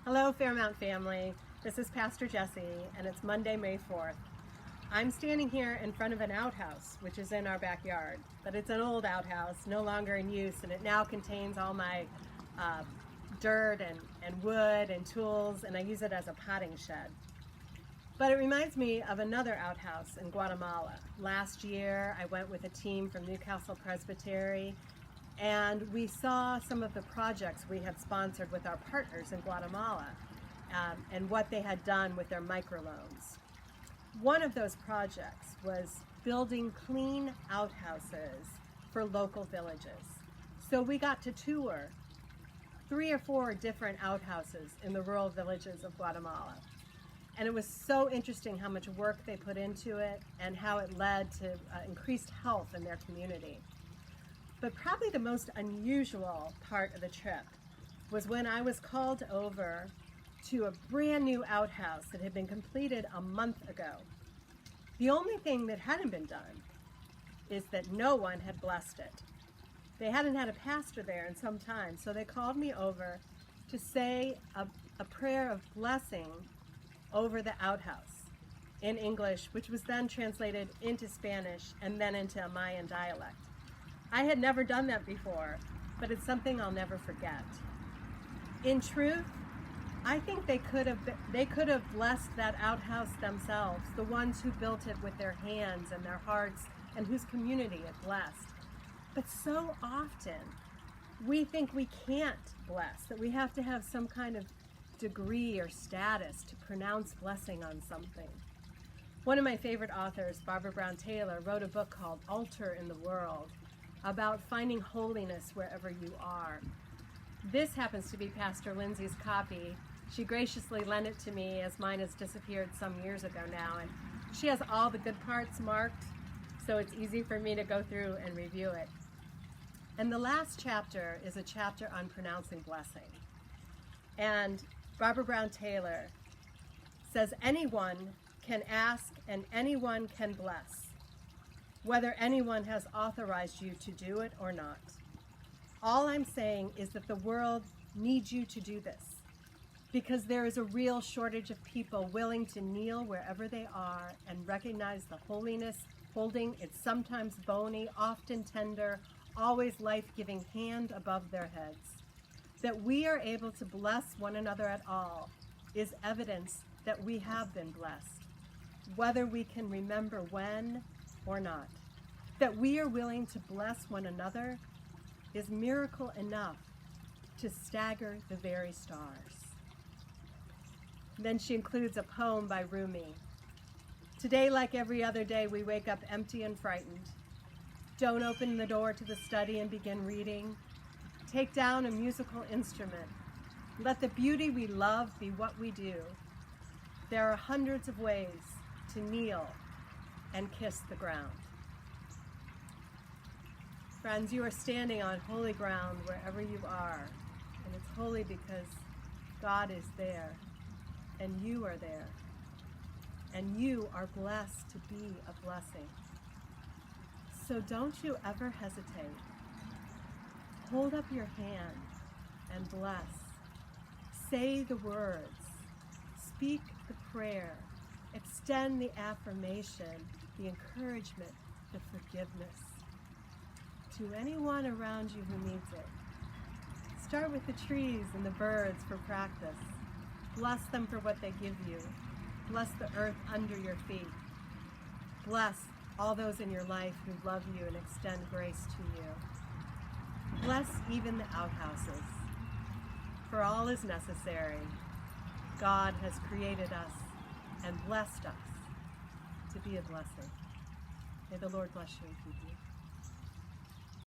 Hello, Fairmount family. This is Pastor Jesse, and it's Monday, May 4th. I'm standing here in front of an outhouse, which is in our backyard, but it's an old outhouse, no longer in use, and it now contains all my dirt and wood and tools, and I use it as a potting shed. But it reminds me of another outhouse in Guatemala. Last year, I went with a team from Newcastle Presbytery, and we saw some of the projects we had sponsored with our partners in Guatemala and what they had done with their microloans. One of those projects was building clean outhouses for local villages. So we got to tour 3 or 4 different outhouses in the rural villages of Guatemala. And it was so interesting how much work they put into it and how it led to increased health in their community. But probably the most unusual part of the trip was when I was called over to a brand new outhouse that had been completed a month ago. The only thing that hadn't been done is that no one had blessed it. They hadn't had a pastor there in some time, so they called me over to say a prayer of blessing over the outhouse in English, which was then translated into Spanish and then into a Mayan dialect. I had never done that before, but it's something I'll never forget. In truth, I think they could have blessed that outhouse themselves, the ones who built it with their hands and their hearts and whose community it blessed. But so often, we think we can't bless, that we have to have some kind of degree or status to pronounce blessing on something. One of my favorite authors, Barbara Brown Taylor, wrote a book called Altar in the World, about finding holiness wherever you are. This happens to be Pastor Lindsay's copy. She graciously lent it to me as mine has disappeared some years ago now, and she has all the good parts marked, so it's easy for me to go through and review it. And the last chapter is a chapter on pronouncing blessing. And Barbara Brown Taylor says anyone can ask and anyone can bless, whether anyone has authorized you to do it or not. All I'm saying is that the world needs you to do this because there is a real shortage of people willing to kneel wherever they are and recognize the holiness holding its sometimes bony, often tender, always life-giving hand above their heads. That we are able to bless one another at all is evidence that we have been blessed, whether we can remember when or not. That we are willing to bless one another is miracle enough to stagger the very stars. Then she includes a poem by Rumi. Today, like every other day, we wake up empty and frightened. Don't open the door to the study and begin reading. Take down a musical instrument. Let the beauty we love be what we do. There are hundreds of ways to kneel and kiss the ground. Friends, you are standing on holy ground wherever you are, and it's holy because God is there, and you are there, and you are blessed to be a blessing. So don't you ever hesitate. Hold up your hand and bless. Say the words. Speak the prayer. Extend the affirmation, the encouragement, the forgiveness to anyone around you who needs it. Start with the trees and the birds for practice. Bless them for what they give you. Bless the earth under your feet. Bless all those in your life who love you and extend grace to you. Bless even the outhouses. For all is necessary. God has created us and blessed us to be a blessing. May the Lord bless you and keep you.